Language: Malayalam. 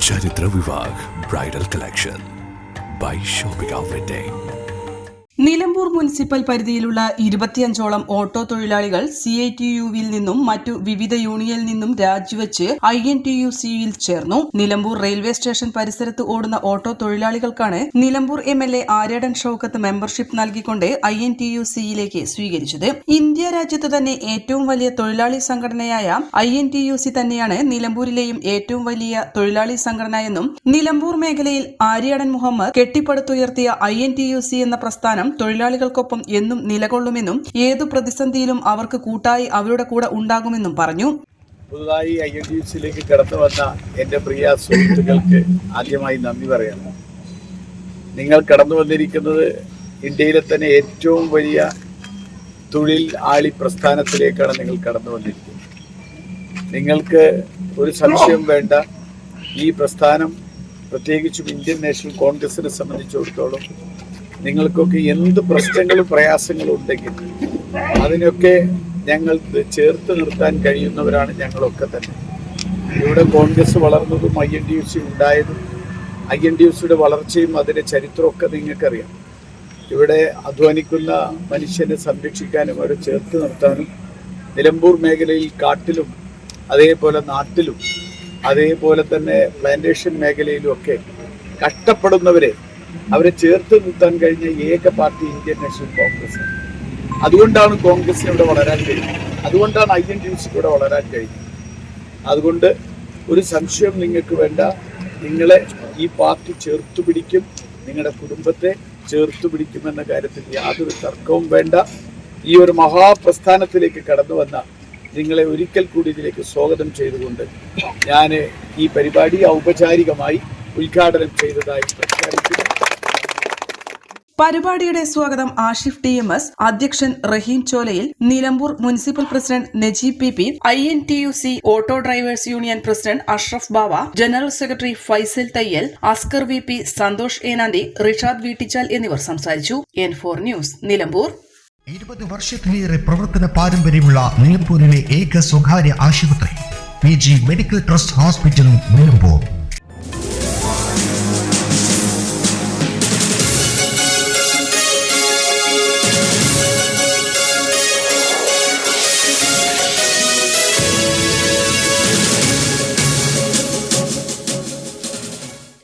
ചരിത്ര Vivah bridal collection by shopping wedding. Nilambur municipal പരിധിയിലുള്ള 25ഓളം ഓട്ടോ തൊഴിലാളികൾ CITU-വിൽ നിന്നും മറ്റു വിവിധ യൂണിയനിൽ നിന്നും രാജിവെച്ച് INTUC-യിൽ ചേർന്നു. നിലമ്പൂർ റെയിൽവേ സ്റ്റേഷൻ പരിസരത്ത് ഓടുന്ന ഓട്ടോ തൊഴിലാളികൾക്കാണ് നിലമ്പൂർ MLA ആര്യാടൻ ഷൌക്കത്ത് മെമ്പർഷിപ്പ് നൽകിക്കൊണ്ട് INTUC-യിലേക്ക് സ്വീകരിച്ചത്. ഇന്ത്യ രാജ്യത്ത് തന്നെ ഏറ്റവും വലിയ തൊഴിലാളി സംഘടനയായ INTUC തന്നെയാണ് നിലമ്പൂരിലെയും ഏറ്റവും വലിയ തൊഴിലാളി സംഘടന എന്നും നിലമ്പൂർ മേഖലയിൽ ആര്യാടൻ മുഹമ്മദ് കെട്ടിപ്പടുത്തുയർത്തിയ INTUC എന്ന പ്രസ്ഥാനം തൊഴിലാളികൾക്കൊപ്പം എന്നും നിലകൊള്ളുമെന്നും ഏതു പ്രതിസന്ധിയിലും അവർക്ക് കൂട്ടായി അവരുടെ കൂടെ ഉണ്ടാകുമെന്നും പറഞ്ഞു. പുതുതായി INTUC-യിലേക്ക് കടന്നു വന്ന എൻ്റെ പ്രിയ സുഹൃത്തുക്കൾക്ക് ആദ്യമായി നന്ദി പറയണം. നിങ്ങൾ കടന്നു വന്നിരിക്കുന്നത് ഇന്ത്യയിലെ തന്നെ ഏറ്റവും വലിയ തൊഴിൽ ആളി പ്രസ്ഥാനത്തിലേക്കാണ് നിങ്ങൾ കടന്നു വന്നിരിക്കുന്നത്. നിങ്ങൾക്ക് ഒരു സംശയം വേണ്ട, ഈ പ്രസ്ഥാനം പ്രത്യേകിച്ചും ഇന്ത്യൻ നാഷണൽ കോൺഗ്രസിനെ സംബന്ധിച്ചിടത്തോളം നിങ്ങൾക്കൊക്കെ എന്ത് പ്രശ്നങ്ങളും പ്രയാസങ്ങളും ഉണ്ടെങ്കിൽ അതിനൊക്കെ ഞങ്ങൾ ചേർത്ത് നിർത്താൻ കഴിയുന്നവരാണ് ഞങ്ങളൊക്കെ തന്നെ. ഇവിടെ കോൺഗ്രസ് വളർന്നതും INTUC ഉണ്ടായതും INTUC-യുടെ വളർച്ചയും അതിൻ്റെ ചരിത്രമൊക്കെ നിങ്ങൾക്കറിയാം. ഇവിടെ അധ്വാനിക്കുന്ന മനുഷ്യനെ സംരക്ഷിക്കാനും അവരെ ചേർത്ത് നിർത്താനും നിലമ്പൂർ മേഖലയിൽ കാട്ടിലും അതേപോലെ നാട്ടിലും അതേപോലെ തന്നെ പ്ലാന്റേഷൻ മേഖലയിലും ഒക്കെ കഷ്ടപ്പെടുന്നവരെ അവരെ ചേർത്ത് നിർത്താൻ കഴിഞ്ഞ ഏക പാർട്ടി ഇന്ത്യൻ നാഷണൽ കോൺഗ്രസ്. അതുകൊണ്ടാണ് കോൺഗ്രസിന് ഇവിടെ വളരാൻ കഴിഞ്ഞത്, അതുകൊണ്ടാണ് INTUC ഇവിടെ വളരാൻ കഴിഞ്ഞത്. അതുകൊണ്ട് ഒരു സംശയം നിങ്ങൾക്ക് വേണ്ട, നിങ്ങളെ ഈ പാർട്ടി ചേർത്തു പിടിക്കും, നിങ്ങളുടെ കുടുംബത്തെ ചേർത്തു പിടിക്കുമെന്ന കാര്യത്തിൽ യാതൊരു തർക്കവും വേണ്ട. ഈ ഒരു മഹാപ്രസ്ഥാനത്തിലേക്ക് കടന്നു വന്ന നിങ്ങളെ ഒരിക്കൽ കൂടി ഇതിലേക്ക് സ്വാഗതം ചെയ്തുകൊണ്ട് ഞാൻ ഈ പരിപാടി ഔപചാരികമായി ഉദ്ഘാടനം ചെയ്തതായി പ്രഖ്യാപിക്കുന്നു. പരിപാടിയുടെ സ്വാഗതം ആഷിഫ് TMS, അധ്യക്ഷൻ Raheem Cholayil, Nilambur municipal president Najeeb PP, INTUC auto drivers union president Ashraf Bava, general secretary Faisal Thayyil, Askar VP, Santhosh Enanthi, Rishad Veettichal എന്നിവർ സംസാരിച്ചു. N4 news, Nilambur. 20 വർഷത്തിലേറെ പ്രവർത്തന പാരമ്പര്യമുള്ള നിലമ്പൂരിലെ ഏക സ്വകാര്യ ആശുപത്രി PG medical trust hospital, Nilambur.